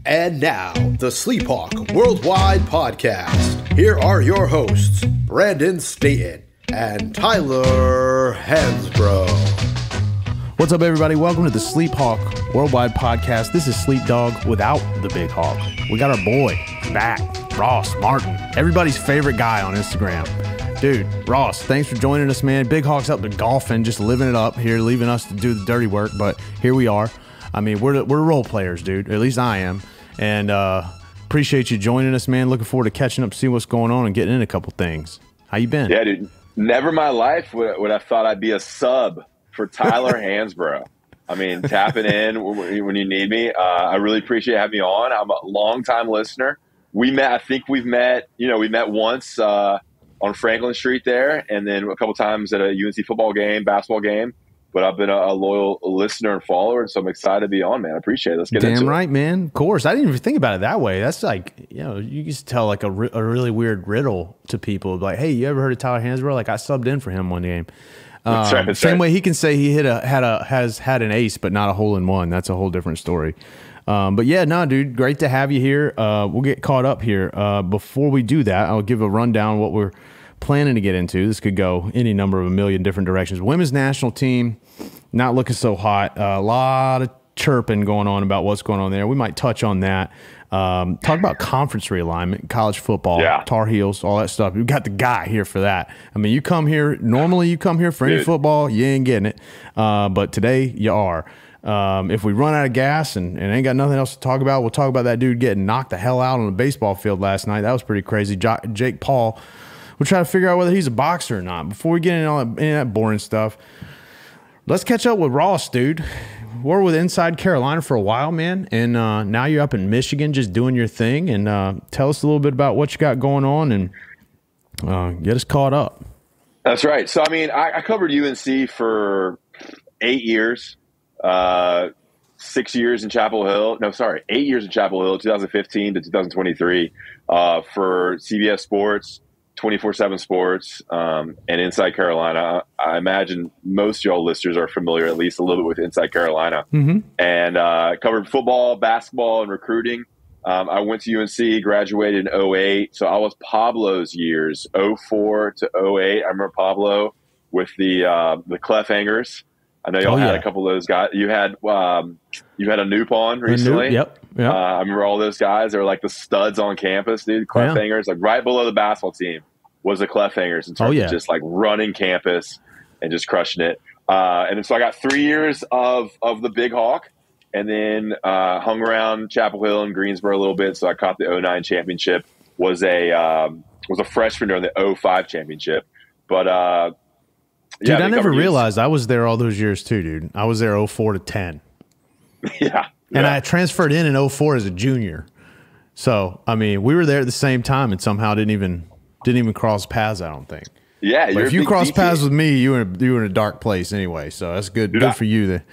And now, the SleepHawk Worldwide Podcast. Here are your hosts, Brandon Staton and Tyler Hansbrough. What's up, everybody? Welcome to the SleepHawk Worldwide Podcast. This is Sleep Dog without the Big Hawk. We got our boy back, Ross Martin, everybody's favorite guy on Instagram. Dude, Ross, thanks for joining us, man. Big Hawk's up to golfing, just living it up here, leaving us to do the dirty work, but here we are. I mean, we're role players, dude. At least I am. And appreciate you joining us, man. Looking forward to catching up, see what's going on, and getting in a couple things. How you been? Yeah, dude. Never in my life would I thought I'd be a sub for Tyler Hansbrough. I mean, tapping in when you need me. I really appreciate having me on. I'm a longtime listener. We met once on Franklin Street there, and then a couple times at a UNC football game, basketball game. But I've been a loyal listener and follower, so I'm excited to be on, man. I appreciate it. Let's get into it. Damn right, man. Of course. I didn't even think about it that way. That's like, you just tell like a really weird riddle to people. Like, hey, you ever heard of Tyler Hansbrough? Like, I subbed in for him one game. That's right. Way he can say he has had an ace, but not a hole in one. That's a whole different story. But yeah, no, dude, great to have you here. We'll get caught up here. Before we do that, I'll give a rundown what we're planning to get into. This could go any number of a million different directions. Women's national team, not looking so hot. A lot of chirping going on about what's going on there. We might touch on that. Talk about conference realignment, college football, Tar Heels, all that stuff. We've got the guy here for that. I mean, you come here for any football, you ain't getting it. But today you are. If we run out of gas and ain't got nothing else to talk about, we'll talk about that dude getting knocked the hell out on the baseball field last night. That was pretty crazy. Jake Paul. We'll try to figure out whether he's a boxer or not. Before we get into all that boring stuff, let's catch up with Ross, dude. We're with Inside Carolina for a while, man, and now you're up in Michigan just doing your thing. And tell us a little bit about what you got going on and get us caught up. That's right. So, I mean, I covered UNC for 8 years, 6 years in Chapel Hill. No, sorry, 8 years in Chapel Hill, 2015 to 2023 for CBS Sports. 24/7 Sports, and Inside Carolina. I imagine most of y'all listeners are familiar at least a little bit with Inside Carolina. Mm-hmm. And covered football, basketball, and recruiting. I went to UNC, graduated in 2008. So I was Pablo's years, 2004 to 2008. I remember Pablo with the Cliffhangers. I know y'all had a couple of those guys. You had a Noop on recently. Yep. I remember all those guys. They were like the studs on campus, dude. Cliffhangers, like right below the basketball team was the Cliffhangers in terms of just like running campus and just crushing it. And then, so I got 3 years of the Big Hawk, and then hung around Chapel Hill and Greensboro a little bit. So I caught the 2009 championship. Was a freshman during the 2005 championship, but. Dude, I never realized I was there all those years too, dude. I was there 2004 to 10. Yeah. And I transferred in 2004 as a junior. So, I mean, we were there at the same time and somehow didn't even cross paths, I don't think. Yeah. But if you cross paths with me, you were in a dark place anyway. So that's good. Good for you then.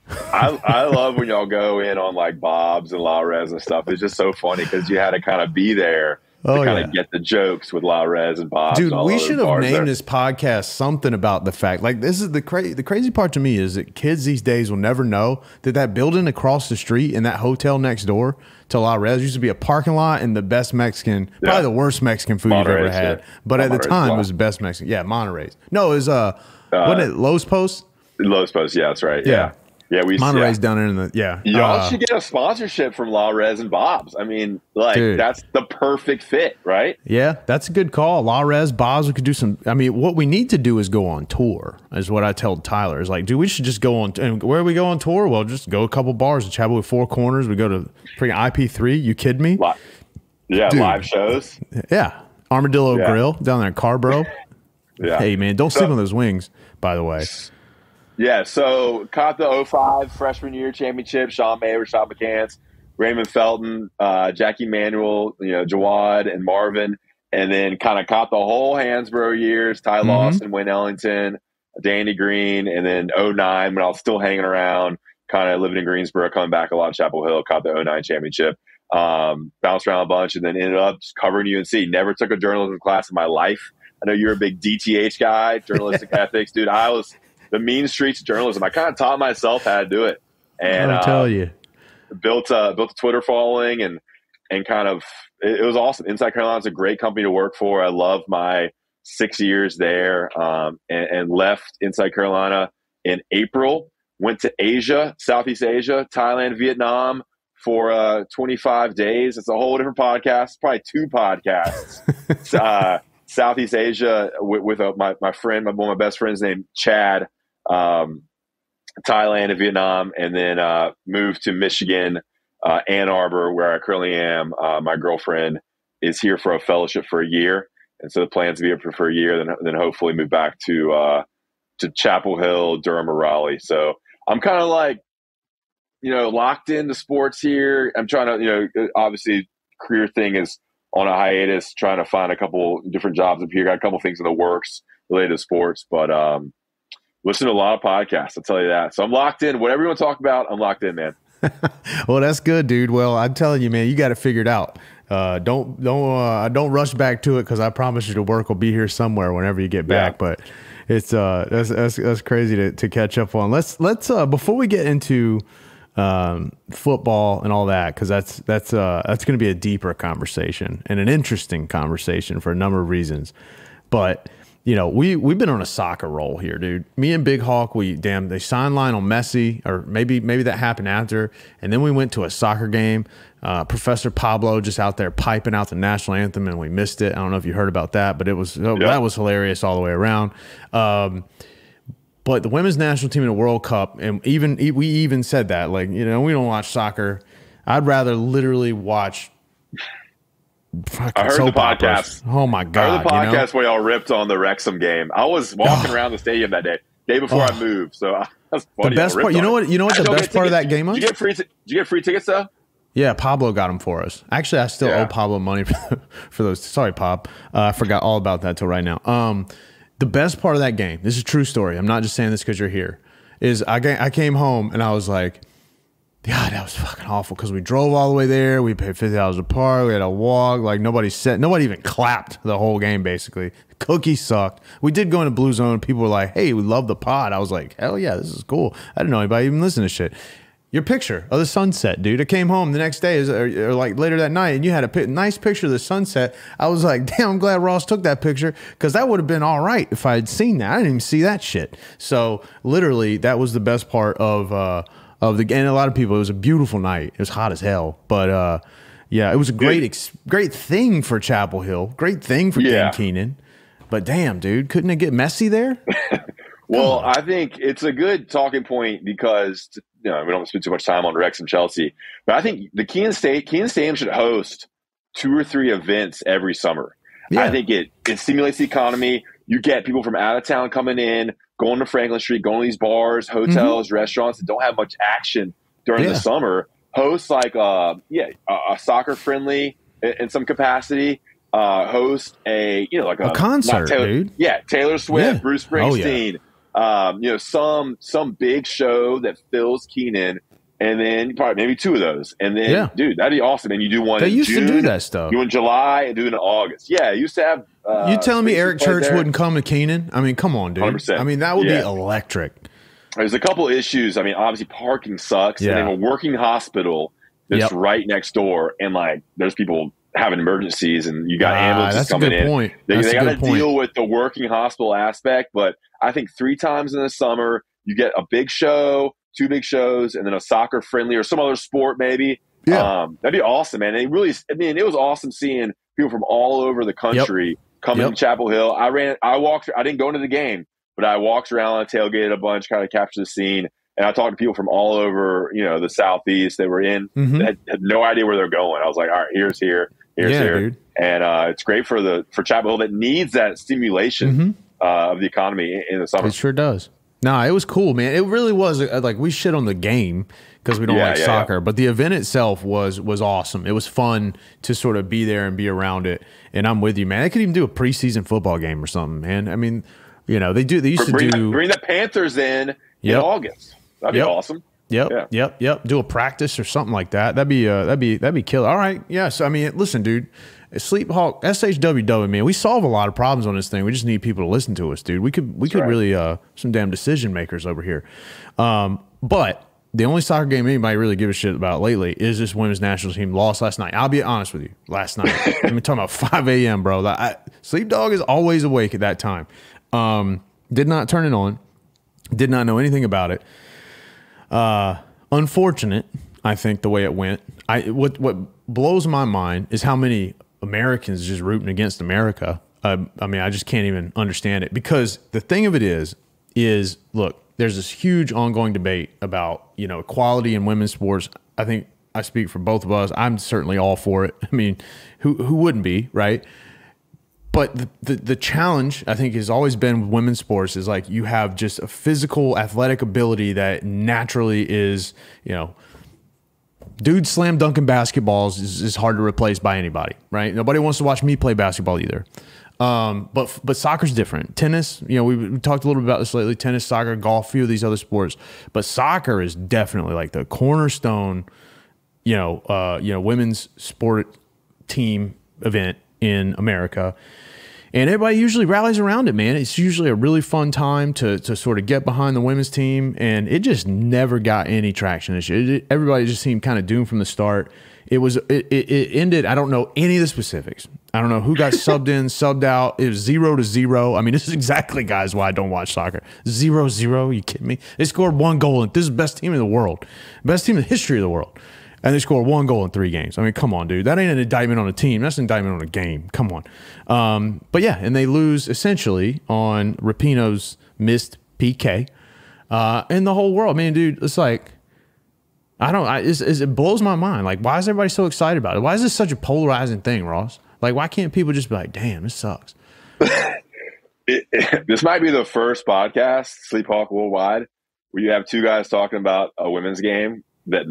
I love when y'all go in on like Bob's and La Rez and stuff. It's just so funny because you had to kind of be there. To kind of get the jokes with La Rez and Bob. Dude, we should have named this podcast something about the fact. Like, this is the crazy part to me is that kids these days will never know that building across the street and that hotel next door to La Rez used to be a parking lot and the best Mexican, probably the worst Mexican food you've ever had. Yeah. But at the time, it was the best Mexican. Yeah, Monterey's. No, it was, wasn't it Lowe's Post? Lowe's Post, yeah, that's right. Yeah. Yeah, Monterey's down there in the Y'all should get a sponsorship from La Rez and Bob's. I mean, like, dude, that's the perfect fit, right? Yeah, that's a good call. La Rez, Bob's, we could do some. I mean, what we need to do is go on tour, is what I tell Tyler. Is like, dude, we should just go on. And where do we go on tour? Well, just go a couple bars in Chapel with Four Corners. We go to freaking IP3. You kidding me? Dude. Live shows. Yeah, Armadillo Grill down there in Carbro. Hey man, don't sleep on those wings, by the way. Yeah, so caught the 2005 freshman year championship. Sean May, Rashad McCants, Raymond Felton, Jackie Manuel, Jawad and Marvin, and then kind of caught the whole Hansbrough years. Ty Lawson, Wayne Ellington, Danny Green, and then 2009 when I was still hanging around, kind of living in Greensboro, coming back a lot in Chapel Hill. Caught the 2009 championship. Bounced around a bunch, and then ended up just covering UNC. Never took a journalism class in my life. I know you're a big DTH guy, journalistic ethics, dude. I was the mean streets of journalism. I kind of taught myself how to do it. and I'll tell you, built a Twitter following and kind of it was awesome. Inside Carolina is a great company to work for. I love my 6 years there, and left Inside Carolina in April. Went to Asia, Southeast Asia, Thailand, Vietnam for 25 days. It's a whole different podcast, probably 2 podcasts. Southeast Asia with my friend, one of my best friends named Chad, Thailand and Vietnam, and then moved to Michigan, Ann Arbor, where I currently am. My girlfriend is here for a fellowship for a year. And so the plan is to be here for a year, then hopefully move back to Chapel Hill, Durham, or Raleigh. So I'm kind of like, locked into sports here. I'm trying to, obviously career thing is on a hiatus, trying to find a couple different jobs up here. Got a couple things in the works related to sports, but listen to a lot of podcasts, I'll tell you that. So I'm locked in. Whatever you want to talk about, I'm locked in, man. Well, that's good, dude. Well, I'm telling you, man, you got to figure it out. Don't rush back to it, because I promise you the work will be here somewhere whenever you get back. Yeah. But it's that's crazy to catch up on. Let's before we get into football and all that, because that's going to be a deeper conversation and an interesting conversation for a number of reasons. But we've been on a soccer roll here, dude. Me and Big Hawk, they signed Lionel Messi, or maybe that happened after, and then we went to a soccer game. Professor Pablo just out there piping out the national anthem, and we missed it. I don't know if you heard about that, but that was hilarious all the way around. But the women's national team in the World Cup, and we even said that, like, we don't watch soccer. I'd rather literally watch. I heard the podcast. Oh my God! I heard the podcast where y'all ripped on the Wrexham game. I was walking around the stadium that day before I moved. So that's funny. The best part, you know what the best part of that game was? Did you get free tickets though? Yeah, Pablo got them for us. Actually, I still owe Pablo money for those. Sorry, Pop. I forgot all about that till right now. The best part of that game, this is a true story. I'm not just saying this because you're here, is I came home and I was like, God, that was fucking awful, because we drove all the way there. We paid $50 a park. We had to walk. Like, nobody even clapped the whole game, basically. The cookies sucked. We did go into Blue Zone. People were like, hey, we love the pod. I was like, hell yeah, this is cool. I didn't know anybody even listen to shit. Your picture of the sunset, dude. I came home the next day, or like later that night, and you had a nice picture of the sunset. I was like, damn, I'm glad Ross took that picture, because that would have been all right if I had seen that. I didn't even see that shit. So literally, that was the best part of the game. And a lot of people, it was a beautiful night. It was hot as hell, but yeah, it was a great thing for Chapel Hill, great thing for Dan Keenan. But damn, dude, couldn't it get messy there? Well, I think it's a good talking point, because we don't spend too much time on Rex and Chelsea, but I think the Keene Stadium should host 2 or 3 events every summer. Yeah. I think it stimulates the economy. You get people from out of town coming in, going to Franklin Street, going to these bars, hotels, restaurants that don't have much action during the summer. Host like a soccer friendly in some capacity. Host a concert, dude. Yeah, Taylor Swift, Bruce Springsteen. Some big show that fills Keenan, and then probably maybe 2 of those, and then dude, that'd be awesome. And you do one. They used to do that stuff. You in July and do it in August. Yeah, you used to have. You telling me Eric Church wouldn't come to Keenan? I mean, come on, dude. 100%. I mean, that would be electric. There's a couple issues. I mean, obviously parking sucks, and they have a working hospital that's right next door, and like there's people having emergencies, and you got ambulances coming in. Point. They got to deal with the working hospital aspect, but I think 3 times in the summer you get a big show, 2 big shows, and then a soccer friendly or some other sport maybe. Yeah, that'd be awesome, man. It was awesome seeing people from all over the country coming to Chapel Hill. I didn't go into the game, but I walked around, I tailgated a bunch, kind of captured the scene. And I talked to people from all over, the Southeast. They were in, had no idea where they're going. I was like, all right, here's here. Dude. And it's great for Chapel Hill that needs that stimulation of the economy in the summer. It sure does. No, it was cool, man. It really was. Like, we shit on the game because we don't like soccer, but the event itself was awesome. It was fun to sort of be there and be around it. And I'm with you, man. They could even do a preseason football game or something, man. I mean, they used to bring the Panthers in August. That'd be awesome. Yep. Do a practice or something like that. That'd be killer. All right. Yeah. So I mean, listen, dude. SleepHawk, SHWW, man. We solve a lot of problems on this thing. We just need people to listen to us, dude. We could really some damn decision makers over here. But the only soccer game anybody really give a shit about lately is this women's national team lost last night. I'll be honest with you. Last night, I'm talking about 5 a.m., bro. Sleep Dog is always awake at that time. Did not turn it on. Did not know anything about it. Unfortunate, I think, the way it went. What blows my mind is how many Americans just rooting against America. I mean, I just can't even understand it, because the thing of it is look, there's this huge ongoing debate about, equality in women's sports. I think I speak for both of us. I'm certainly all for it. I mean, who wouldn't be, right? But the challenge, I think, has always been with women's sports is like you have just a physical, athletic ability that naturally is, dude slam dunking basketballs is hard to replace by anybody, right? Nobody wants to watch me play basketball either. But soccer's different. Tennis, we talked a little bit about this lately. Tennis, soccer, golf, a few of these other sports. But soccer is definitely like the cornerstone, women's sport team event in America. And everybody usually rallies around it, man. It's usually a really fun time to sort of get behind the women's team. And it just never got any traction this year. Everybody just seemed kind of doomed from the start. It ended, I don't know any of the specifics. I don't know who got subbed in, subbed out. It was 0-0. I mean, this is exactly, guys, why I don't watch soccer. 0-0, you kidding me? They scored 1 goal, and this is the best team in the world. Best team in the history of the world. And they scored 1 goal in 3 games. I mean, come on, dude. That ain't an indictment on a team. That's an indictment on a game. Come on. But yeah, and they lose essentially on Rapinoe's missed PK. And the whole world, man, dude, it's like, it blows my mind. Like, why is everybody so excited about it? Why is this such a polarizing thing, Ross? Like, why can't people just be like, damn, this sucks? This might be the first podcast, SleepHawk Worldwide, where you have 2 guys talking about a women's game that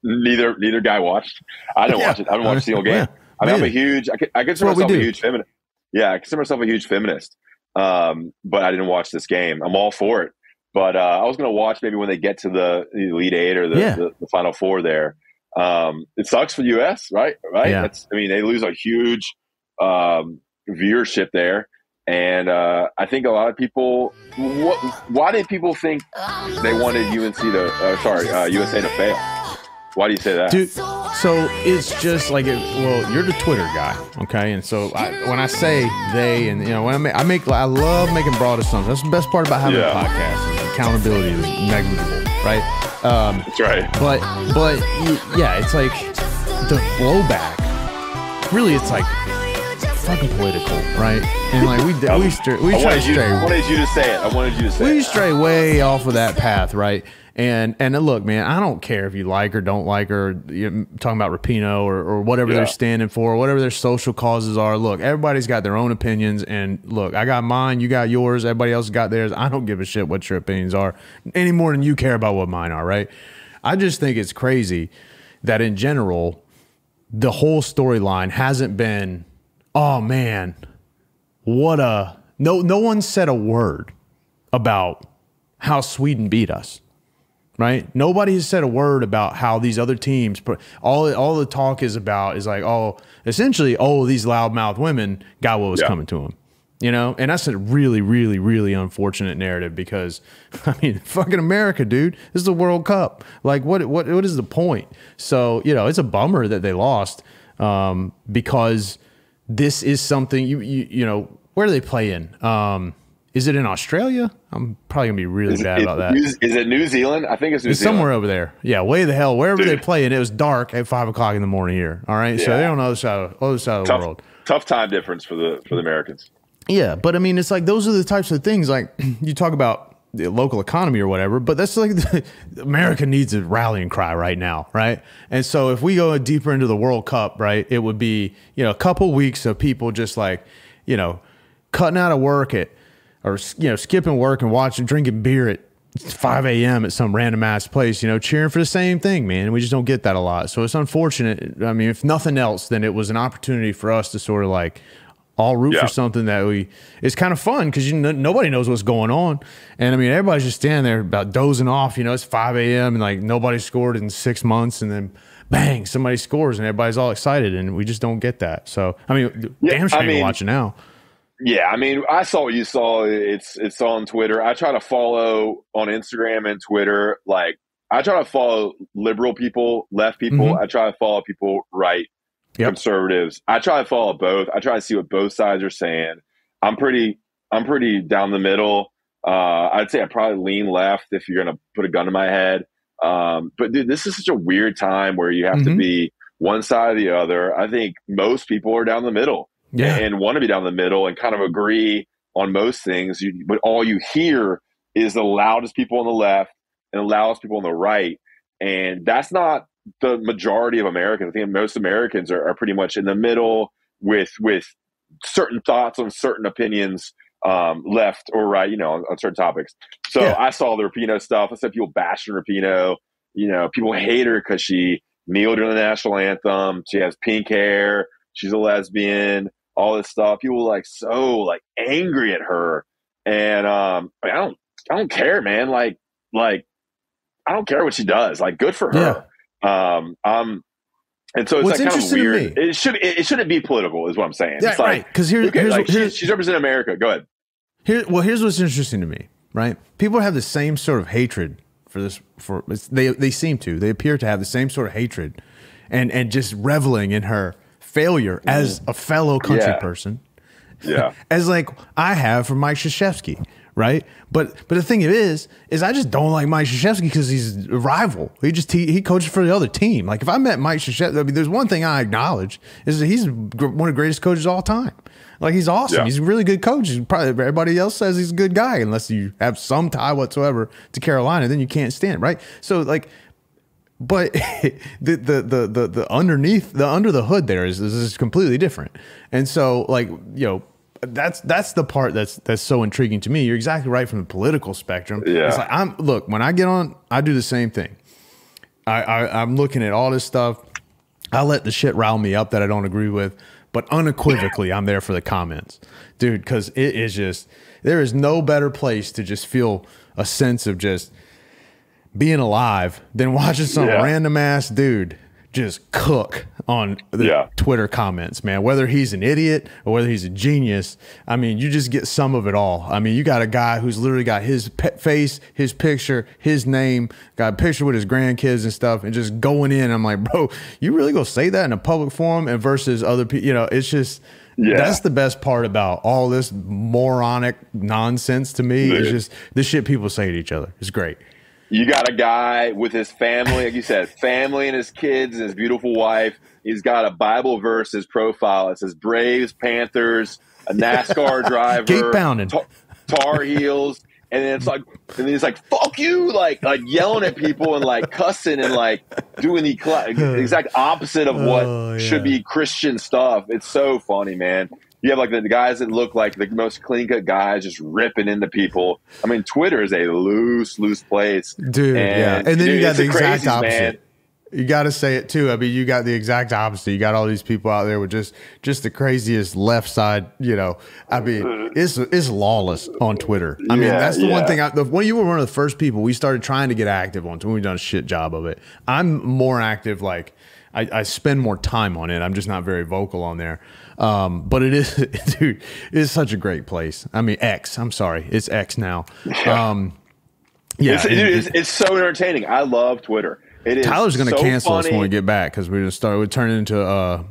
neither guy watched. I didn't watch it. I haven't watched a single game. Yeah, I mean, I consider myself a huge feminist. Yeah, I consider myself a huge feminist. But I didn't watch this game. I'm all for it. But I was going to watch maybe when they get to the Elite Eight or the Final Four there. It sucks for the U.S., right? Yeah. They lose a huge viewership there. And I think a lot of people why did people think they wanted USA to fail? Why do you say that? Dude, so it's just like, you're the Twitter guy, okay? And so when I say they, and when I love making broad assumptions. That's the best part about having a podcast. Is accountability is negligible, right? That's right. But yeah, it's like the blowback. Really, it's like fucking political, right? And like we try to stray. I wanted you to say it. We stray way off of that path, right? And look, man, I don't care if you like or don't like her, talking about Rapinoe or whatever they're standing for, whatever their social causes are. Look, everybody's got their own opinions. And look, I got mine, you got yours, everybody else got theirs. I don't give a shit what your opinions are any more than you care about what mine are, right? I just think it's crazy that in general, the whole storyline hasn't been, oh man, no one said a word about how Sweden beat us. Right? Nobody has said a word about how these other teams, all the talk is about is like, essentially, these loudmouth women got what was coming to them. And that's a really, really, really unfortunate narrative because, I mean, fucking America, dude. This is the World Cup. Like, what is the point? So, it's a bummer that they lost because this is something, where do they play in? Is it in Australia? I'm probably going to be really bad about that. Is it New Zealand? I think it's New Zealand. Somewhere over there. Yeah, way the hell. Wherever they play, and it was dark at 5 o'clock in the morning here. All right? Yeah. So they're on the other side of the world. Tough time difference for the Americans. Yeah, but I mean, it's like those are the types of things, like you talk about the local economy or whatever, but that's like America needs a rallying cry right now, right? And so if we go deeper into the World Cup, right, it would be, a couple weeks of people just like, cutting out of work or skipping work and drinking beer at 5 a.m. at some random ass place, cheering for the same thing, man. We just don't get that a lot. So it's unfortunate. I mean, if nothing else, then it was an opportunity for us to sort of like all root for something that it's kind of fun because nobody knows what's going on. And I mean, everybody's just standing there about dozing off, it's 5 a.m. and like nobody scored in 6 months and then bang, somebody scores and everybody's all excited and we just don't get that. So, I mean, damn shame to watch it now. Yeah, I mean, I saw what you saw. It's on Twitter. I try to follow on Instagram and Twitter like I try to follow liberal people, left people. I try to follow people right, conservatives. I try to follow both. I try to see what both sides are saying. I'm pretty down the middle. I'd say I probably lean left if you're gonna put a gun to my head. But dude, this is such a weird time where you have to be one side or the other. I think most people are down the middle and want to be down the middle and kind of agree on most things. But all you hear is the loudest people on the left and the loudest people on the right. And that's not the majority of Americans. I think most Americans are pretty much in the middle with certain thoughts on certain opinions, left or right, on certain topics. So I saw the Rapinoe stuff. I said people bashing Rapinoe. People hate her because she kneeled during the national anthem. She has pink hair. She's a lesbian. All this stuff. People were so angry at her, and I don't care, man. Like I don't care what she does. Good for her. And so it's kind of weird. It shouldn't be political, is what I'm saying. Yeah, it's right. Because she's representing America. Go ahead. Here's what's interesting to me. Right, people have the same sort of hatred for this. They appear to have the same sort of hatred, and just reveling in her failure as a fellow country person. Yeah, as I have for Mike Krzyzewski. Right. But the thing is I just don't like Mike Krzyzewski because he's a rival. He coaches for the other team. If I met Mike Krzyzewski, there's one thing I acknowledge is that he's one of the greatest coaches of all time. He's awesome. Yeah. He's a really good coach. Probably everybody else says he's a good guy unless you have some tie whatsoever to Carolina, then you can't stand, right? So but the underneath, the under the hood there is completely different. And so that's the part that's so intriguing to me. You're exactly right from the political spectrum. Yeah. It's look, when I get on, I do the same thing. I'm looking at all this stuff. I let the shit rile me up that I don't agree with, but unequivocally I'm there for the comments, dude, because it is just, there is no better place to just feel a sense of just being alive than watching some random ass dude just cook on the Twitter comments, man. Whether he's an idiot or whether he's a genius, I mean, you just get some of it all. I mean, you got a guy who's literally got his face, his picture, his name, got a picture with his grandkids and stuff, and just going in. I'm like, bro, you really gonna say that in a public forum? And versus other people, it's just that's the best part about all this moronic nonsense to me. It's just the shit people say to each other. It's great. You got a guy with his family, like you said, family and his kids and his beautiful wife. He's got a Bible verse, his profile. It says Braves, Panthers, a NASCAR driver, gate pounding, Tar Heels. And then it's like, fuck you, like yelling at people and cussing and doing the exact opposite of what should be Christian stuff. It's so funny, man. You have the guys that look like the most clean cut guys just ripping into people. I mean, Twitter is a loose place, dude. And then you got the exact opposite. Man. You got to say it too. I mean, you got the exact opposite. You got all these people out there with just the craziest left side. I mean, it's lawless on Twitter. I mean, that's the one thing. When you were one of the first people, we started trying to get active on. When we've done a shit job of it. I'm more active. I spend more time on it. I'm just not very vocal on there. But it is, dude, it's such a great place. I mean, X, I'm sorry. It's X now. It's so entertaining. I love Twitter. It is. Tyler's going to so cancel funny. us when we get back because we turn it into a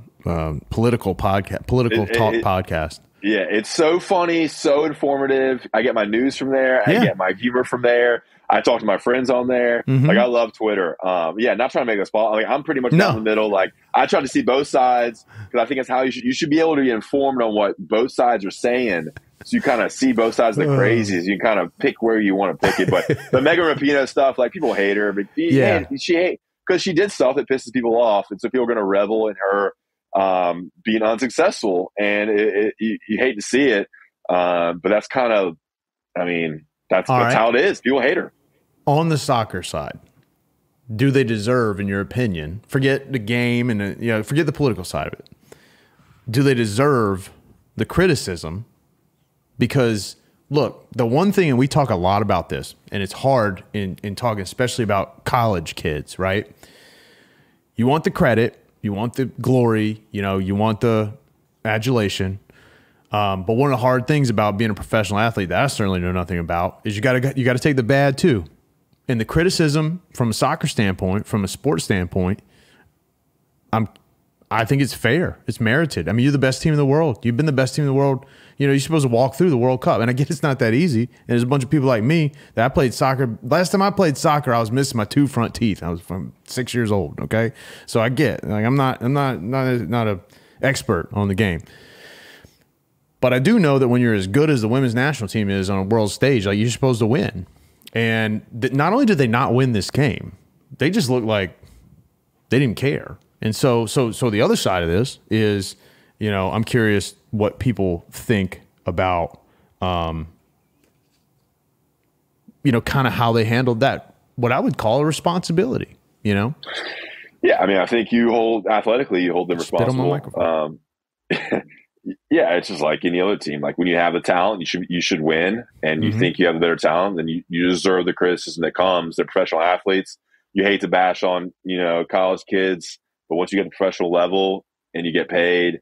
political talk podcast. Yeah, it's so funny, so informative. I get my news from there. I get my humor from there. I talk to my friends on there. I love Twitter. Not trying to make a spot. I'm pretty much down the middle. I try to see both sides because I think that's how you should be able to be informed on what both sides are saying. So you kind of see both sides of the crazies. You kind of pick where you want to pick it. But the Megan Rapinoe stuff, people hate her. But she hate because she did stuff that pisses people off, and so people are going to revel in her being unsuccessful. And you hate to see it, but that's kind of, that's how it is. People hate her. On the soccer side, do they deserve, in your opinion, forget the game and forget the political side of it, do they deserve the criticism? Because look, the one thing, and we talk a lot about this, and it's hard in talking, especially about college kids, right? You want the credit, you want the glory, you want the adulation. But one of the hard things about being a professional athlete that I certainly know nothing about is you got to take the bad too. And the criticism from a soccer standpoint, from a sports standpoint, I think it's fair. It's merited. I mean, you're the best team in the world. You've been the best team in the world. You know, you're supposed to walk through the World Cup. And I get it's not that easy. And there's a bunch of people like me that I played soccer. Last time I played soccer, I was missing my 2 front teeth. I was from 6 years old. Okay. So I get, like, I'm not a expert on the game. But I do know that when you're as good as the women's national team is on a world stage, like, you're supposed to win. And not only did they not win this game, they just looked like they didn't care. And so the other side of this is, you know, I'm curious what people think about, you know, kind of how they handled that, what I would call a responsibility, you know? Yeah, I mean, I think you hold them responsible. Yeah, it's just like any other team. Like, when you have the talent, you should win, and you think you have the better talent, then you deserve the criticism that comes. They're professional athletes. You hate to bash on, you know, college kids, but once you get to the professional level and you get paid,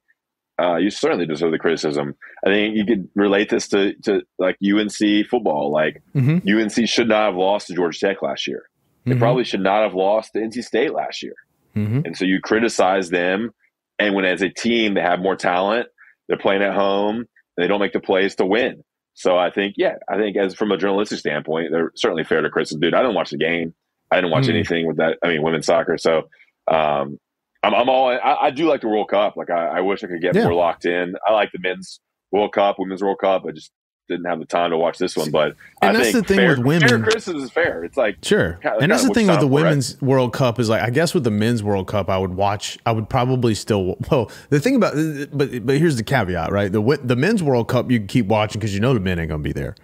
you certainly deserve the criticism. I think you could relate this to like UNC football. Like, UNC should not have lost to Georgia Tech last year. They probably should not have lost to NC State last year. And so you criticize them, and when as a team they have more talent, they're playing at home, and they don't make the plays to win. So I think as from a journalistic standpoint, they're certainly fair to criticism. Dude, I didn't watch the game. I didn't watch anything with that. I mean, women's soccer. So I'm all. I do like the World Cup. Like, I wish I could get more locked in. I like the men's World Cup, women's World Cup. I just didn't have the time to watch this one. But and that's the thing with women. Fair criticism is fair. It's like, sure. And that's the thing with the women's World Cup is, like, I guess with the men's World Cup, I would probably still. Well, the thing about, but here's the caveat, right? The men's World Cup you can keep watching because you know the men ain't gonna be there.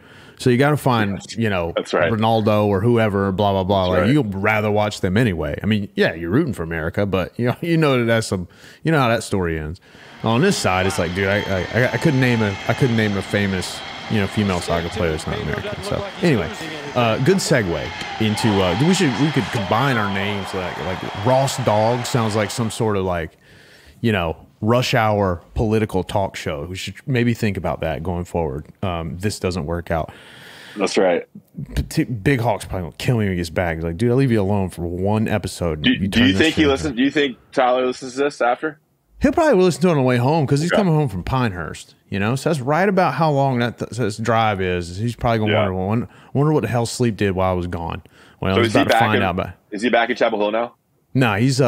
So you got to find, you know, that's right, Ronaldo or whoever, blah blah blah. That's like, right. you'd rather watch them anyway. I mean, yeah, you're rooting for America, but you know that's some, you know how that story ends. On this side, it's like, dude, I couldn't name a famous, you know, female soccer player that's not American. So anyway, good segue into we could combine our names, like Ross Dog sounds like some sort of, like, you know, rush hour political talk show. We should maybe think about that going forward. This doesn't work out. That's right. Big Hawk's probably gonna kill me when he gets back. He's like, dude, I'll leave you alone for one episode. Do you think he listens? Do you think Tyler listens to this after? He'll probably listen to it on the way home because he's coming home from Pinehurst. You know, so that's right about how long that drive is. He's probably gonna wonder what the hell Sleep did while I was gone. Well, so he's about to find out. Is he back in Chapel Hill now? No, he's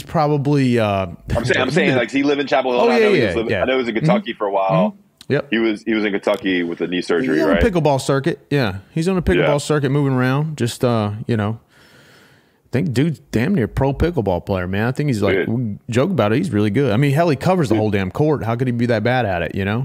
probably. I'm saying, like, does he live in Chapel Hill? Oh, I yeah. know he was in Kentucky for a while. Yep. He was in Kentucky with a knee surgery, on right? the pickleball circuit. Yeah, he's on the pickleball circuit, moving around. Just you know, I think dude's damn near pro pickleball player, man. I think he's like, we joke about it, he's really good. I mean, hell, he covers the whole damn court. How could he be that bad at it? You know.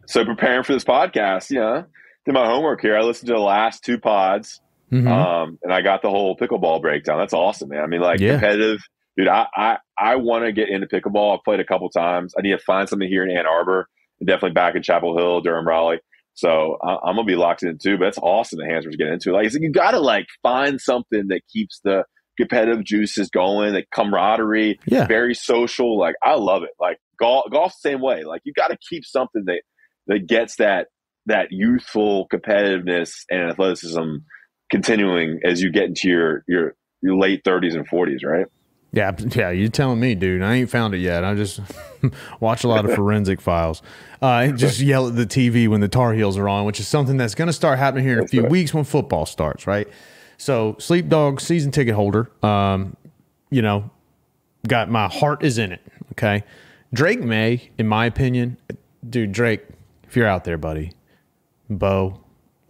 So preparing for this podcast, did my homework here. I listened to the last 2 pods. And I got the whole pickleball breakdown. That's awesome, man. I mean, like, competitive, dude. I want to get into pickleball. I've played a couple times. I need to find something here in Ann Arbor, and definitely back in Chapel Hill, Durham, Raleigh. So I'm gonna be locked in too. But it's awesome that Hansbrough's getting into it. Like, you got to, like, find something that keeps the competitive juices going, the camaraderie, very social. Like, I love it. Like, golf the same way. Like, you got to keep something that gets that youthful competitiveness and athleticism continuing as you get into your late 30s and 40s, right? Yeah, you're telling me, dude. I ain't found it yet. I just watch a lot of Forensic Files. Just yell at the TV when the Tar Heels are on, which is something that's going to start happening here in a few weeks when football starts, right? So, Sleep Dog, season ticket holder, you know, got my heart is in it, okay? Drake May, in my opinion, dude, Drake, if you're out there, buddy, Bo,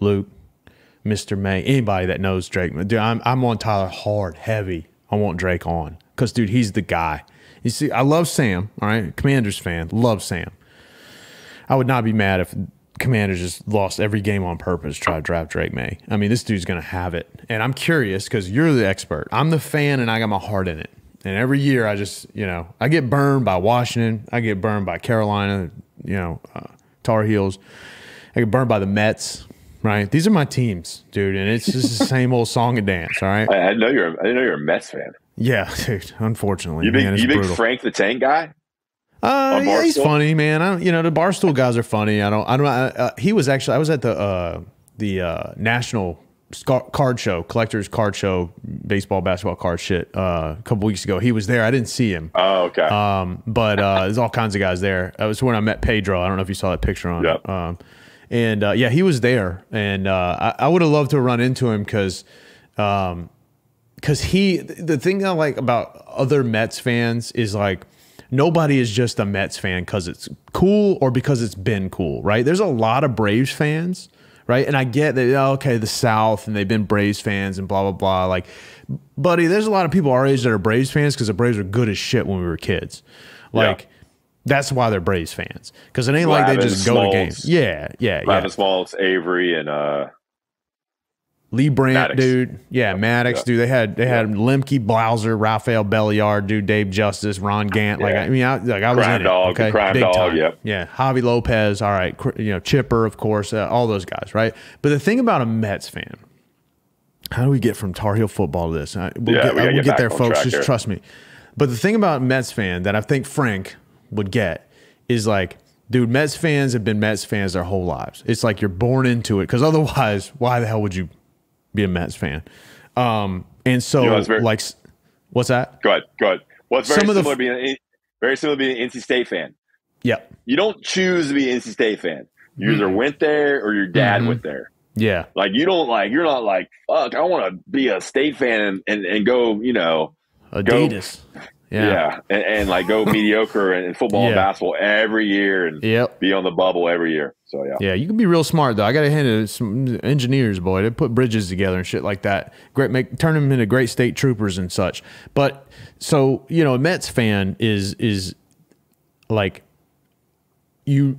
Luke, Mr. May, anybody that knows Drake, dude, I'm on Tyler hard, heavy. I want Drake on because, dude, he's the guy. You see, I love Sam, all right? Commanders fan, love Sam. I would not be mad if Commanders just lost every game on purpose to try to draft Drake May. I mean, this dude's going to have it. And I'm curious because you're the expert. I'm the fan, and I got my heart in it. And every year I just, you know, I get burned by Washington. I get burned by Carolina, you know, Tar Heels. I get burned by the Mets. Right, these are my teams, dude, and it's just the same old song and dance. All right, I didn't know you're a Mets fan. Yeah, dude. Unfortunately, you big Frank the Tank guy. Yeah, he's funny, man. You know, the Barstool guys are funny. He was actually. I was at the National collector's card show, baseball, basketball card shit a couple weeks ago. He was there. I didn't see him. Oh, okay. But there's all kinds of guys there. It was when I met Pedro. I don't know if you saw that picture on. Yep. And yeah, he was there, and I would have loved to run into him because the thing I like about other Mets fans is like nobody is just a Mets fan because it's cool or because it's been cool, right? There's a lot of Braves fans. Right. And I get that, okay, the South and they've been Braves fans and blah, blah, blah. Like, buddy, there's a lot of people our age that are Braves fans because the Braves were good as shit when we were kids. Like, that's why they're Braves fans. Because it ain't like they just go to games. Yeah. Smalls, Avery, and Lee Brandt, Maddox. Dude. Yeah, Maddox, dude. They had Lemke, Blauser, Rafael Belliard, dude, Dave Justice, Ron Gant. Like, I was in it. Okay, Crime big Dog, time. yep. Yeah, Javi Lopez. All right, Chipper, of course, all those guys, right? But the thing about a Mets fan, how do we get from Tar Heel football to this? We'll get there, folks. Just trust me. But the thing about a Mets fan that I think Frank would get is like, dude, Mets fans have been Mets fans their whole lives. It's like you're born into it because otherwise, why the hell would you be a Mets fan? And so, what's that? Go ahead. Well, it's very similar to being an NC State fan. Yeah. You don't choose to be an NC State fan. You either went there or your dad went there. Yeah. Like, you're not like, fuck, I want to be a State fan and go, Adidas. And like go mediocre in football and basketball every year and be on the bubble every year. So, yeah, you can be real smart, though. I got to hand it to some engineers, boy. They put bridges together and shit like that. Turn them into great state troopers and such. But so, a Mets fan is like, you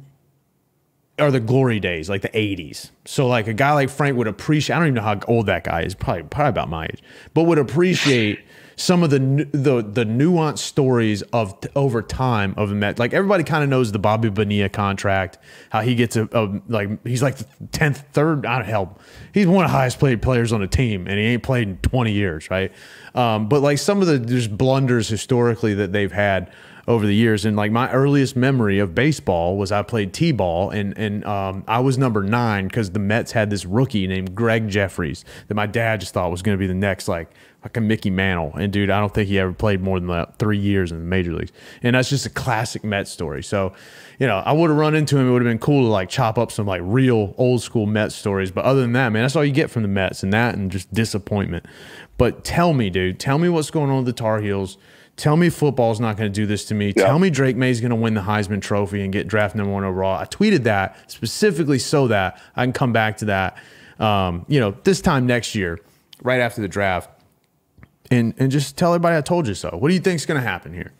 are the glory days, like the 80s. So like a guy like Frank would appreciate, I don't even know how old that guy is, probably about my age, but would appreciate some of the nuanced stories of over time of the Mets. Like everybody kind of knows the Bobby Bonilla contract, how he gets he's like the 10th, third, he's one of the highest paid players on the team and he ain't played in 20 years. Right. But like some of the just blunders historically that they've had over the years. And like my earliest memory of baseball was I played T-ball and I was number 9 because the Mets had this rookie named Greg Jeffries that my dad just thought was going to be the next like a Mickey Mantle. And dude, I don't think he ever played more than 3 years in the major leagues. And that's just a classic Mets story. So, I would have run into him. It would have been cool to like chop up some like real old school Mets stories. But other than that, man, that's all you get from the Mets and just disappointment. But tell me, dude, what's going on with the Tar Heels. Tell me football's not going to do this to me. Yeah. Tell me Drake May's going to win the Heisman Trophy and get drafted number 1 overall. I tweeted that specifically so that I can come back to that, this time next year, right after the draft, and just tell everybody I told you so. What do you think is going to happen here?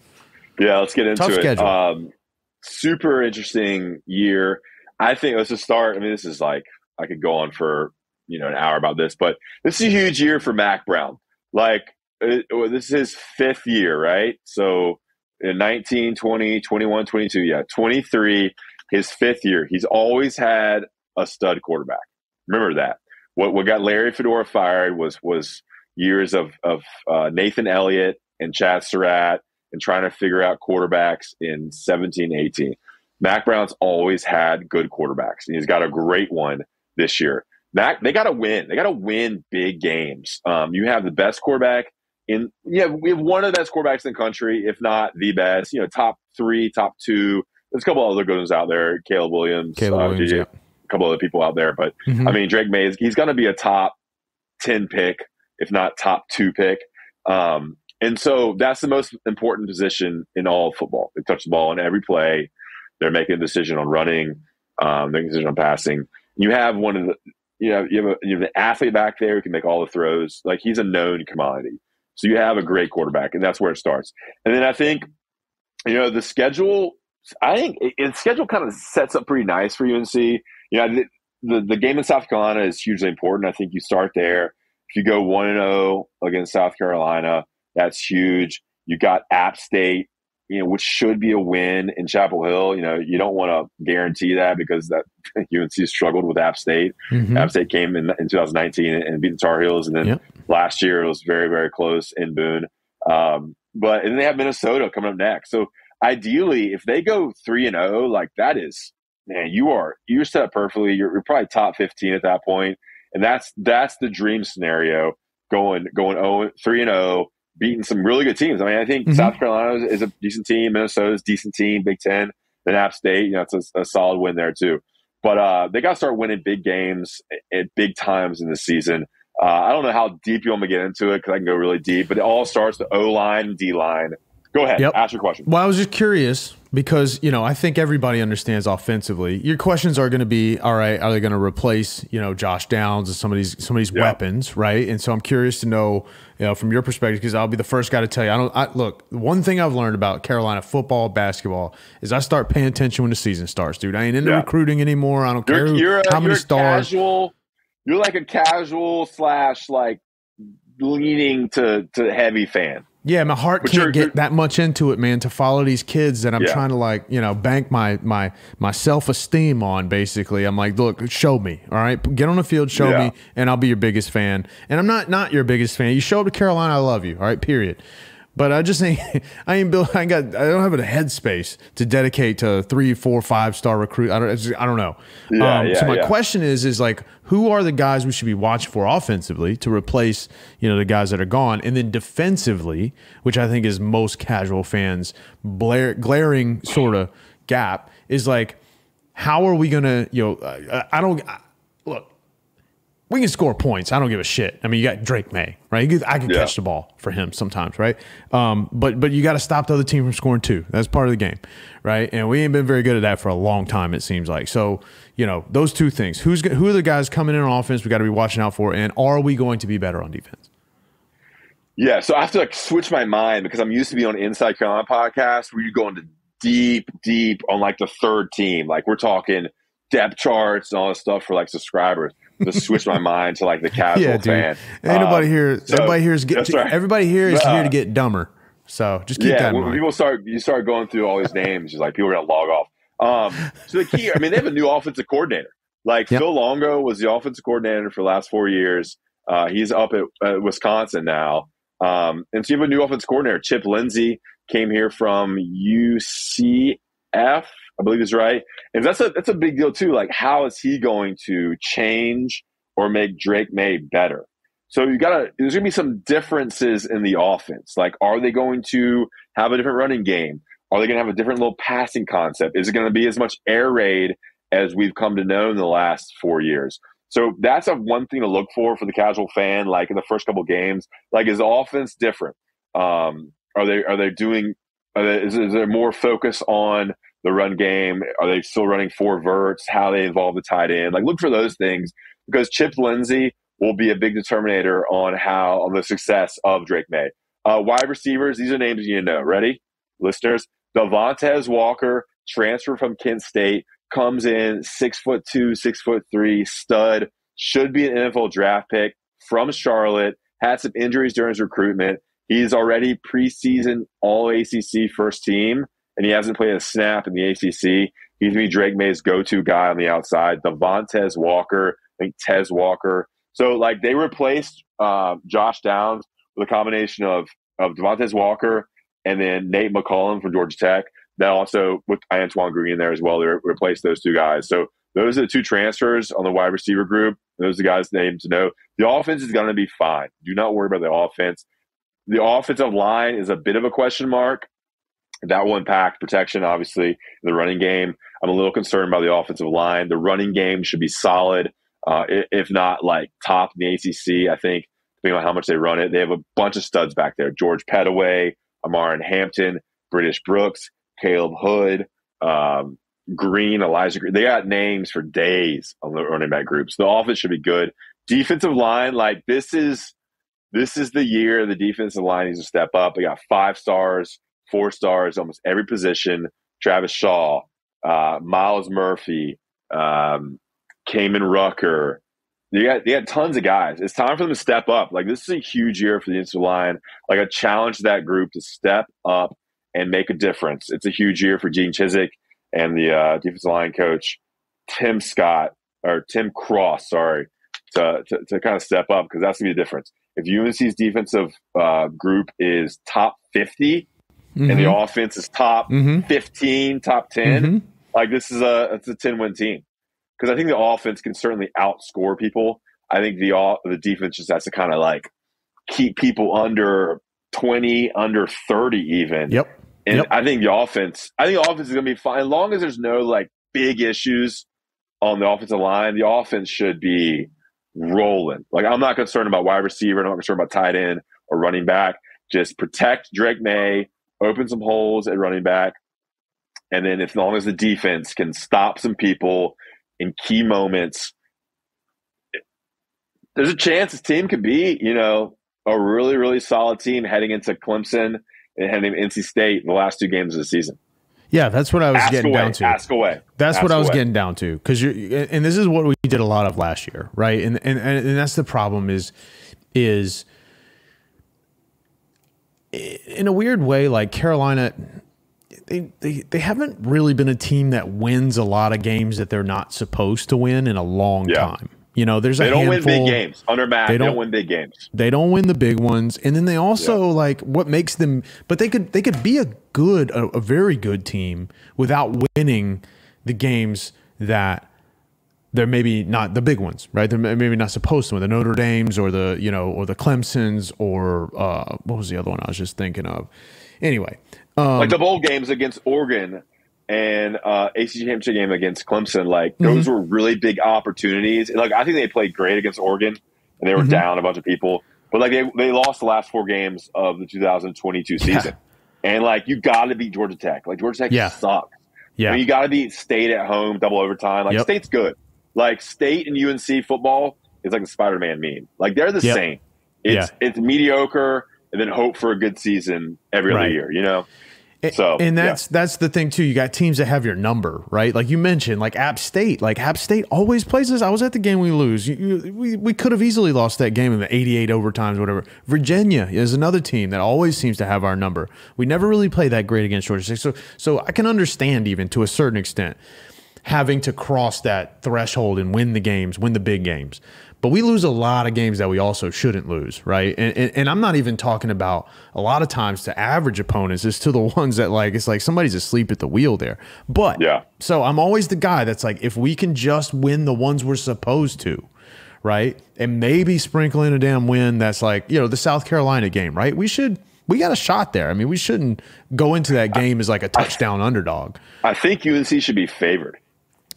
Yeah, let's get into Tough it. Schedule. Super interesting year. I think let's just start. I mean, this is like I could go on for an hour about this, but this is a huge year for Mac Brown. Like, this is his 5th year, right? So in 19, 20, 21, 22, 23, his 5th year. He's always had a stud quarterback. Remember that. What got Larry Fedora fired was years of Nathan Elliott and Chad Surratt and trying to figure out quarterbacks in 17, 18. Mac Brown's always had good quarterbacks, and he's got a great one this year. They got to win. They got to win big games. You have the best quarterback we have one of the best quarterbacks in the country, if not the best. Top 3, top 2. There's a couple other good ones out there. Caleb Williams, a couple other people out there. But I mean, Drake May he's going to be a top 10 pick, if not top 2 pick. And so that's the most important position in all of football. They touch the ball in every play. They're making a decision on running, making a decision on passing. You have one of the, you have an athlete back there who can make all the throws. Like, he's a known commodity. So you have a great quarterback, and that's where it starts. And then I think, the schedule. I think the schedule kind of sets up pretty nice for UNC. The game in South Carolina is hugely important. I think you start there. If you go 1-0 against South Carolina, that's huge. You got App State, which should be a win in Chapel Hill. You don't want to guarantee that because that UNC struggled with App State. App State came in 2019 and beat the Tar Heels, and then last year it was very, very close in Boone. And then they have Minnesota coming up next. So ideally, if they go 3-0, like that is, man, you're set up perfectly. You're probably top 15 at that point. And that's the dream scenario, going 3-0, beating some really good teams. I mean, I think South Carolina is a decent team. Minnesota's a decent team. Big Ten. Then App State, it's a solid win there too. But they got to start winning big games at big times in the season. I don't know how deep you want me to get into it because I can go really deep, but it all starts with O-line and D-line. Go ahead. Yep. Ask your question. Well, I was just curious because, I think everybody understands offensively. Your questions are going to be, all right, are they going to replace, Josh Downs and some of these weapons, right? And so I'm curious to know, from your perspective, because I'll be the first guy to tell you. Look, one thing I've learned about Carolina football, basketball, is I start paying attention when the season starts, dude. I ain't into recruiting anymore. I don't care how many stars. You're like a casual / like leaning to heavy fan. Yeah, my heart can't get that much into it, man, to follow these kids that I'm trying to bank my self-esteem on, basically. I'm like, look, show me, all right? Get on the field, show me, and I'll be your biggest fan. And I'm not your biggest fan. You show up to Carolina, I love you, all right, period. But I just ain't, I don't have a headspace to dedicate to 3, 4, 5-star recruit. I don't know. So my question is like, who are the guys we should be watching for offensively to replace, the guys that are gone? And then defensively, which I think is most casual fans' glaring sort of gap, is like, how are we going to, look, we can score points. I don't give a shit. I mean, you got Drake May, right? I can catch the ball for him sometimes, right? But you got to stop the other team from scoring too. That's part of the game, right? And we ain't been very good at that for a long time, it seems like. So, those two things. Who are the guys coming in on offense we got to be watching out for, and are we going to be better on defense? Yeah, so I have to switch my mind because I'm used to being on Inside Carolina podcast where you go into deep on like the third team. Like we're talking depth charts and all this stuff for like subscribers. To switch my mind to like the casual fan. Ain't nobody here. Everybody here is here to get dumber. So just keep that in mind. When you start going through all these names, just like people are gonna log off. So the key, they have a new offensive coordinator. Like Phil Longo was the offensive coordinator for the last 4 years. He's up at Wisconsin now. And so you have a new offensive coordinator. Chip Lindsey came here from UCF. I believe is right. And that's a big deal too. Like, how is he going to change or make Drake May better? So there's going to be some differences in the offense. Like, are they going to have a different running game? Are they going to have a different little passing concept? Is it going to be as much air raid as we've come to know in the last 4 years? So that's one thing to look for the casual fan. Like in the first couple games, like, is the offense different? Is there more focus on the run game? Are they still running 4 verts? How they involve the tight end? Like, look for those things because Chip Lindsey will be a big determinator on the success of Drake May. Wide receivers, these are names you know. Ready, listeners? Devontae Walker, transfer from Kent State, comes in 6'2", 6'3", stud, should be an NFL draft pick from Charlotte. Had some injuries during his recruitment. He's already preseason All ACC first team. And he hasn't played a snap in the ACC. He's going to be Drake May's go-to guy on the outside. Devontae Walker, I think Tez Walker. So, like, they replaced Josh Downs with a combination of Devontae Walker and then Nate McCollum from Georgia Tech. That also, with Antoine Green there as well, they replaced those two guys. So those are the 2 transfers on the wide receiver group. Those are the guys' names to know. The offense is going to be fine. Do not worry about the offense. The offensive line is a bit of a question mark. That will impact protection, obviously, in the running game. I'm a little concerned about the offensive line. The running game should be solid, if not like top in the ACC, I think, depending on how much they run it. They have a bunch of studs back there. George Pettaway, Amarin Hampton, British Brooks, Caleb Hood, Green, Elijah Green. They got names for days on the running back groups. The offense should be good. Defensive line, like this is the year the defensive line needs to step up. They got 5 stars. 4 stars, almost every position. Travis Shaw, Miles Murphy, Kamen Rucker. They got tons of guys. It's time for them to step up. Like, this is a huge year for the defensive line. Like, I challenge that group to step up and make a difference. It's a huge year for Gene Chizik and the defensive line coach, Tim Cross, to kind of step up because that's going to be the difference. If UNC's defensive group is top 50, and the offense is top 15, top 10, like it's a 10-win team. Because I think the offense can certainly outscore people. I think the defense just has to kind of like keep people under 20, under 30 even. Yep. And I think the offense is going to be fine. As long as there's no like big issues on the offensive line, the offense should be rolling. Like, I'm not concerned about wide receiver. I'm not concerned about tight end or running back. Just protect Drake May, open some holes at running back. And then as long as the defense can stop some people in key moments, there's a chance this team could be, a really, really solid team heading into Clemson and heading to NC State in the last 2 games of the season. Yeah, that's what I was getting down to. Ask away. That's what I was getting down to. Because and this is what we did a lot of last year, right? And that's the problem is in a weird way, like Carolina, they haven't really been a team that wins a lot of games that they're not supposed to win in a long time. There's a handful. They don't win big games. Under Matt, they don't win big games. They don't win the big ones. And then they also like what makes them, but they could be a very good team without winning the games that they're maybe not the big ones, right? They're maybe not supposed to win, the Notre Dames or the Clemsons or what was the other one I was just thinking of? Anyway, like the bowl games against Oregon and ACC championship game against Clemson, like those were really big opportunities. Like I think they played great against Oregon, and they were down a bunch of people, but like they lost the last 4 games of the 2022 season, and like you got to beat Georgia Tech. Like Georgia Tech sucks. Yeah, I mean, you got to beat State at home, double overtime. Like State's good. Like State and UNC football is like a Spider-Man meme. Like they're the same. It's mediocre and then hope for a good season every other year, So and that's the thing too. You got teams that have your number, right? Like you mentioned, like App State. Like App State always plays us. I was at the game we lose. We could have easily lost that game in the 88 overtimes, whatever. Virginia is another team that always seems to have our number. We never really play that great against Georgia State. So I can understand even to a certain extent having to cross that threshold and win the games, win the big games. But we lose a lot of games that we also shouldn't lose, right? And I'm not even talking about a lot of times to average opponents. It's to the ones that like it's like somebody's asleep at the wheel there. But so I'm always the guy that's like, if we can just win the ones we're supposed to, right? And maybe sprinkle in a damn win that's like, the South Carolina game, right? We got a shot there. I mean, we shouldn't go into that game as like a touchdown underdog. I think UNC should be favored.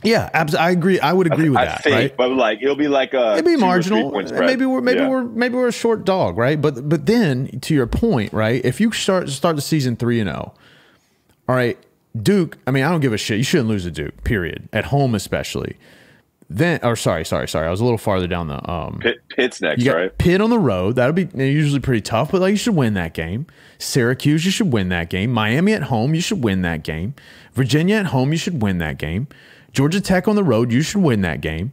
Yeah, I agree. I would agree with that. Right? But like it'll be like a maybe marginal. Maybe we're a short dog, right? But then to your point, right? If you start the season 3-0, all right, Duke. I mean, I don't give a shit. You shouldn't lose to Duke. Period. At home, especially. Then, or sorry. I was a little farther down the Pitt's next, you got right? Pitt on the road. That'll be usually pretty tough, but like you should win that game. Syracuse, you should win that game. Miami at home, you should win that game. Virginia at home, you should win that game. Georgia Tech on the road, you should win that game,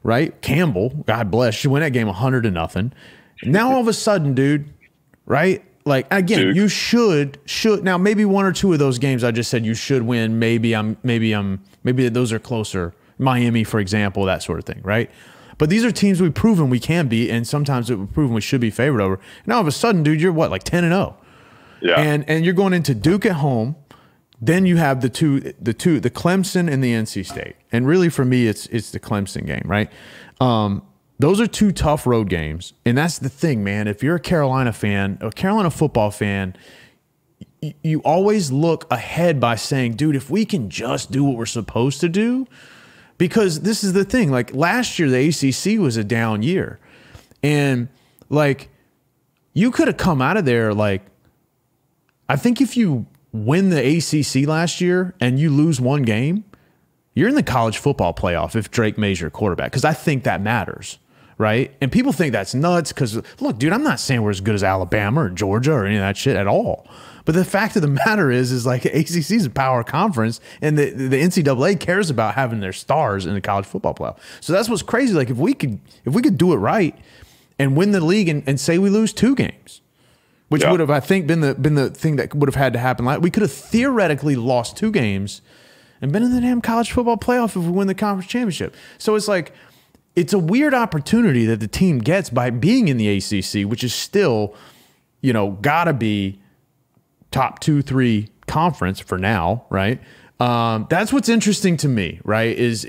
right? Campbell, God bless, should win that game 100-0. Now all of a sudden, dude, right? Like again, Duke. You should now maybe 1 or 2 of those games I just said you should win. Maybe those are closer. Miami, for example, that sort of thing, right? But these are teams we've proven we can beat, and sometimes we've proven we should be favored over. Now all of a sudden, dude, you're what, like 10-0, yeah, and you're going into Duke at home. Then you have the Clemson and the NC State. And really for me, it's the Clemson game, right? Those are 2 tough road games. And that's the thing, man. If you're a Carolina fan, a Carolina football fan, you always look ahead by saying, dude, if we can just do what we're supposed to do, because this is the thing. Like last year, the ACC was a down year. And like you could have come out of there like, I think if you win the ACC last year and you lose 1 game, you're in the college football playoff if Drake May's your quarterback, because I think that matters, right? And people think that's nuts because, look, dude, I'm not saying we're as good as Alabama or Georgia or any of that shit at all. But the fact of the matter is like ACC is a power conference, and the NCAA cares about having their stars in the college football playoff. So that's what's crazy. Like if we could do it right and win the league and say we lose 2 games, which would have, I think, been the thing that would have had to happen. Like we could have theoretically lost 2 games and been in the damn college football playoff if we win the conference championship. So it's like it's a weird opportunity that the team gets by being in the ACC, which is still, gotta be top 2-3 conference for now, right? That's what's interesting to me, right? Is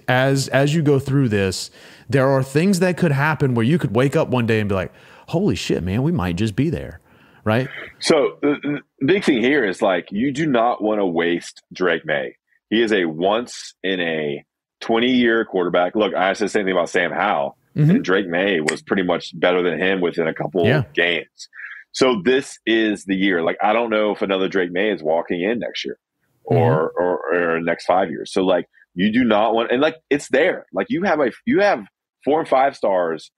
as you go through this, there are things that could happen where you could wake up one day and be like, holy shit, man, we might just be there, right? So the big thing here is like, you do not want to waste Drake May. He is a once in a 20-year quarterback. Look, I said the same thing about Sam Howell, and Drake May was pretty much better than him within a couple of games. So this is the year. Like, I don't know if another Drake May is walking in next year or next 5 years. So like, you do not want, and like, it's there. Like, you have 4 and 5 stars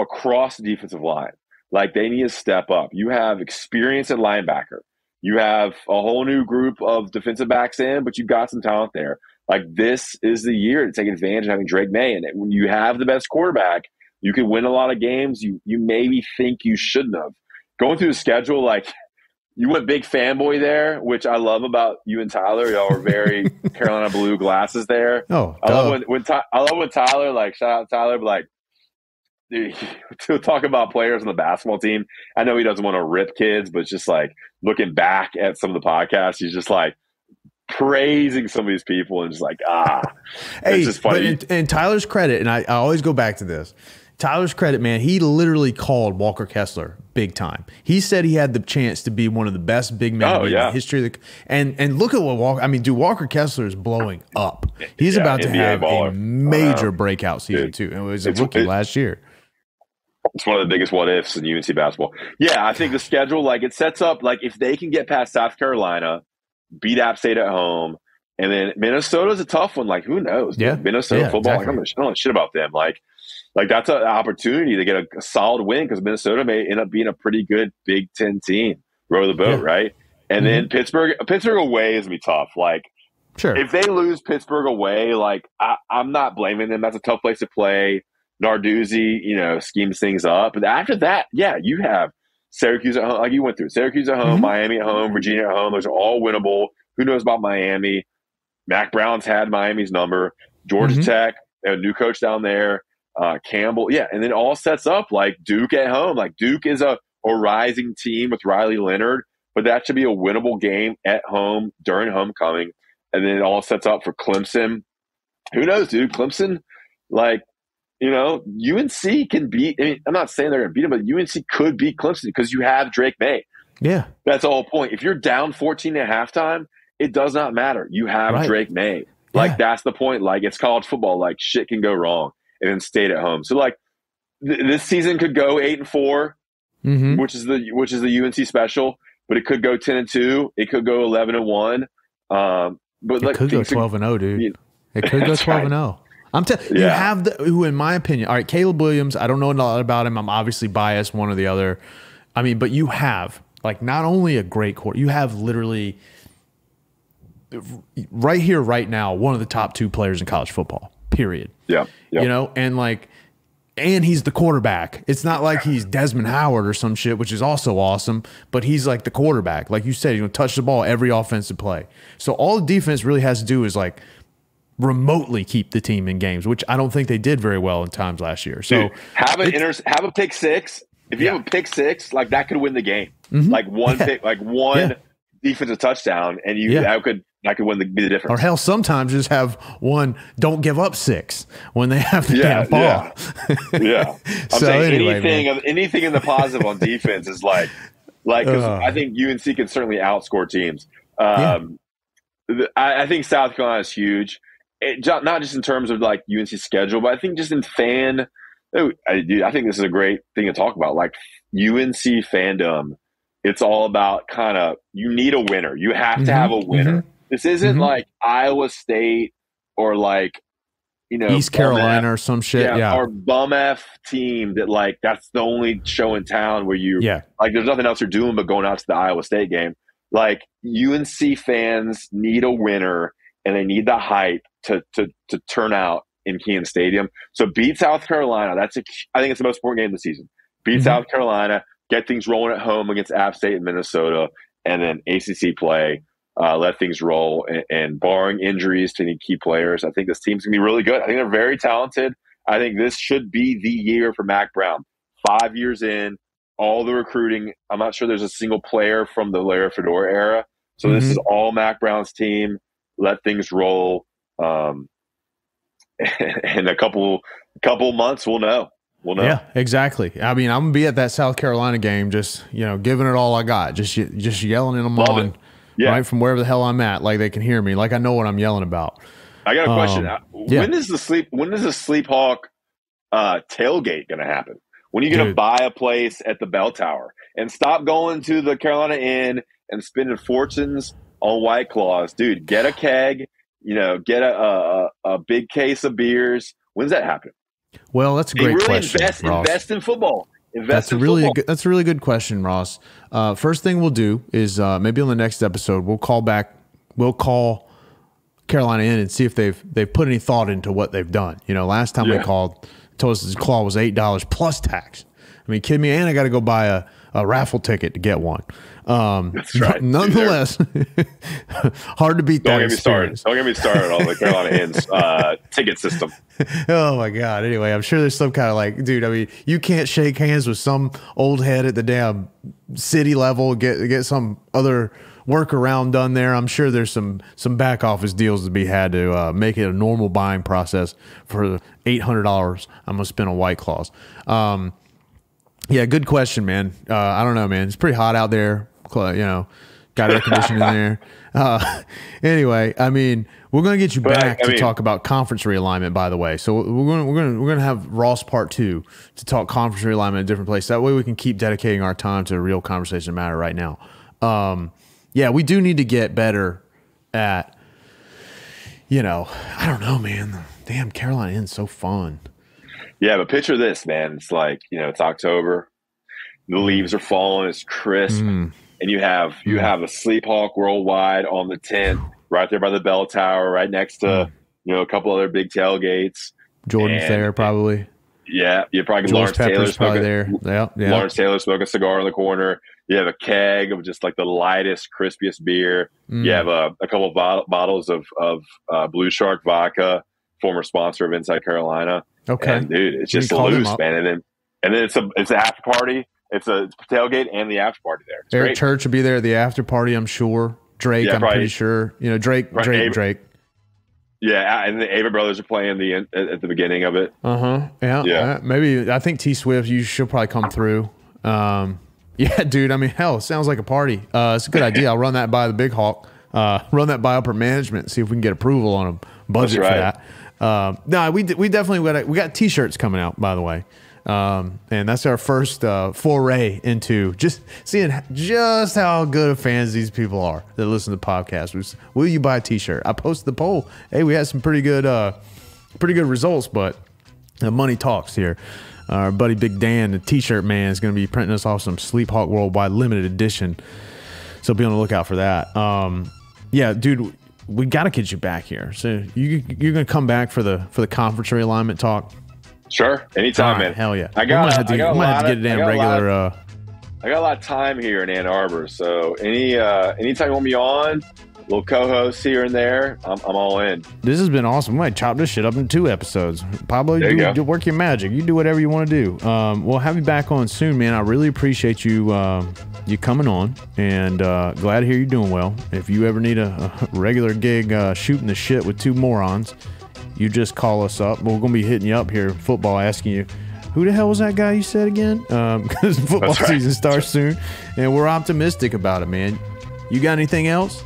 across the defensive line. Like, they need to step up. You have experience at linebacker. You have a whole new group of defensive backs in, but you've got some talent there. Like, this is the year to take advantage of having Drake May. And when you have the best quarterback, you can win a lot of games you maybe think you shouldn't have. Going through the schedule, like, you went big fanboy there, which I love about you and Tyler. Y'all are very Carolina blue glasses there. Oh, I love when Tyler, like, shout out Tyler, but like, dude, to talk about players on the basketball team. I know he doesn't want to rip kids, but it's just like looking back at some of the podcasts, he's just like praising some of these people and just like, hey, it's just funny. But in Tyler's credit, and I always go back to this, Tyler's credit, man, he literally called Walker Kessler big time. He said he had the chance to be one of the best big men in the history of the and look at what Walker Kessler is blowing up. He's about to have a major breakout season too. It was a rookie last year. It's one of the biggest what ifs in UNC basketball. Yeah, I think the schedule, like, it sets up, like, if they can get past South Carolina, beat App State at home, and then Minnesota's a tough one. Like, who knows? Yeah, Minnesota football. Exactly. Like, I don't know shit about them. Like that's an opportunity to get a solid win because Minnesota may end up being a pretty good Big Ten team. Row the boat, right? And then Pittsburgh away is gonna be tough. Like, sure, if they lose Pittsburgh away, like, I'm not blaming them. That's a tough place to play. Narduzzi, schemes things up. But after that, you have Syracuse at home, like you went through. Syracuse at home, Miami at home, Virginia at home. Those are all winnable. Who knows about Miami? Mac Brown's had Miami's number. Georgia Tech, they have a new coach down there. Campbell, and then it all sets up like Duke at home. Like, Duke is a rising team with Riley Leonard, but that should be a winnable game at home during homecoming. And then it all sets up for Clemson. Who knows, dude? Clemson, like, UNC can beat. I mean, I'm not saying they're going to beat them, but UNC could beat Clemson because you have Drake May. Yeah, that's the whole point. If you're down 14 at halftime, it does not matter. You have Drake May. Like, that's the point. Like, it's college football. Like, shit can go wrong, and then stayed at home. So like, this season could go 8-4, which is the UNC special, but it could go 10-2. It could go 11-1. But it could go 12-0, dude. It could go 12-0. I'm telling you, have who, in my opinion, all right, Caleb Williams, I don't know a lot about him. I'm obviously biased, one or the other. I mean, but you have, like, not only a great quarterback, you have literally right here, right now, one of the top 2 players in college football, period. Yeah. And he's the quarterback. It's not like he's Desmond Howard or some shit, which is also awesome, but he's like the quarterback. Like you said, he's going to touch the ball every offensive play. So all the defense really has to do is, like, remotely keep the team in games, which I don't think they did very well in times last year. So dude, have a pick six. If you have a pick six, like, that could win the game. Like one pick, like one defensive touchdown, and that could be the difference. Or hell, sometimes just have one. Don't give up 6 when they have the damn ball. I'm saying anything in the positive on defense is like because I think UNC can certainly outscore teams. I think South Carolina is huge. Not just in terms of like UNC schedule, but I think just in fan. I think this is a great thing to talk about. Like, UNC fandom, it's all about kind of, you need a winner. You have to have a winner. This isn't like Iowa State or like, East Carolina or some shit. Or bum F team that, like, that's the only show in town where you like, there's nothing else you're doing but going out to the Iowa State game. Like, UNC fans need a winner, and they need the hype to turn out in Kenan Stadium. So beat South Carolina. I think it's the most important game of the season. Beat South Carolina, get things rolling at home against App State and Minnesota, and then ACC play. Let things roll, and barring injuries to any key players, I think this team's going to be really good. I think they're very talented. I think this should be the year for Mac Brown. 5 years in, all the recruiting. I'm not sure there's a single player from the Larry Fedora era. So this is all Mac Brown's team. let things roll. And a couple months, we'll know. Yeah, exactly. I mean, I'm gonna be at that South Carolina game, just giving it all I got, just yelling in them on, right from wherever the hell I'm at, like they can hear me, like I know what I'm yelling about. I got a question. When is the SleepHawk tailgate gonna happen? When are you gonna buy a place at the Bell Tower and stop going to the Carolina Inn and spending fortunes on White Claws, dude? Get a keg, get a big case of beers. When's that happen? Well, that's a great question, Ross. Invest in football. That's a really good question, Ross. First thing we'll do is maybe on the next episode we'll call Carolina in and see if they've put any thought into what they've done. Last time they called, told us his claw was $8 plus tax. I mean, kidding me? And I got to go buy a raffle ticket to get one. That's right. Nonetheless, hard to beat that. Don't get me started on the Carolina Inn's ticket system. Oh my God. Anyway, I'm sure there's some kind of dude, I mean, you can't shake hands with some old head at the damn city level, get some other workaround done there. I'm sure there's some back office deals to be had to make it a normal buying process for the $800 I'm going to spend on White Claws. Yeah, good question, man. I don't know, man. It's pretty hot out there. Got air conditioning in there. Anyway, I mean, we're going to get you back to talk about conference realignment, by the way. So we're going to have Ross part 2 to talk conference realignment in a different place. That way we can keep dedicating our time to a real conversation matter right now. Yeah, we do need to get better at, I don't know, man. Damn, Carolina Inn's so fun. Yeah, but picture this, man. It's like, it's October. The leaves are falling. It's crisp. And you have a SleepHawk Worldwide on the tent right there by the Bell Tower, right next to, a couple other big tailgates. Jordan's there probably. Yeah, you probably Lawrence Taylor's probably there. Yeah. Lawrence Taylor smoking a cigar in the corner. You have a keg of just like the lightest, crispiest beer. You have a couple of bottles of Blue Shark vodka, former sponsor of Inside Carolina. Okay, and dude, it's just loose, man. And then it's an after party. It's a tailgate and the after party there. It's Eric great. Church will be there at the after party, I'm sure. Drake, I'm pretty sure. Drake. Yeah, and the Ava Brothers are playing at the beginning of it. Yeah. Maybe I think T Swift, you should probably come through. Yeah, dude. I mean, hell, it sounds like a party. It's a good idea. I'll run that by the Big Hawk. Run that by upper management. See if we can get approval on a budget for that. No, we definitely got T-shirts coming out, by the way. And that's our first foray into just seeing just how good of fans these people are that listen to podcasts. Will you buy a T-shirt? I posted the poll. Hey, we had some pretty good results, but money talks here. Our buddy Big Dan, the T-shirt man, is going to be printing us off some SleepHawk Worldwide limited edition. So be on the lookout for that. Yeah, dude, we got to get you back here. So you're going to come back for the conference realignment talk? Sure, anytime, man. Hell yeah. I might have to get a damn regular. I got a lot of time here in Ann Arbor, so anytime you want me on, little co-hosts here and there, I'm all in. This has been awesome. We might chop this shit up in 2 episodes. Pablo, do work your magic. You do whatever you want to do. We'll have you back on soon, man. I really appreciate you coming on, and glad to hear you're doing well. If you ever need a regular gig shooting the shit with 2 morons, you just call us up. We're going to be hitting you up here in football, asking you, who the hell was that guy you said again? Because football season starts soon, and we're optimistic about it, man. You got anything else?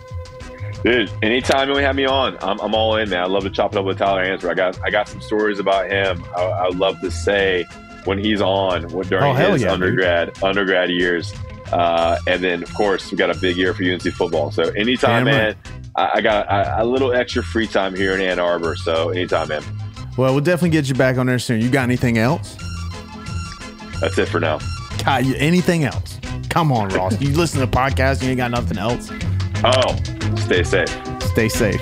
Dude, anytime you have me on, I'm all in, man. I love to chop it up with Tyler Hansbrough. I got some stories about him. I would love to say when he's on during his undergrad years. And then, of course, we got a big year for UNC football. So anytime, man, I got a little extra free time here in Ann Arbor. So anytime, man. Well, we'll definitely get you back on there soon. You got anything else? That's it for now. God, anything else? Come on, Ross. You listen to podcasts, you ain't got nothing else? Oh, stay safe. Stay safe.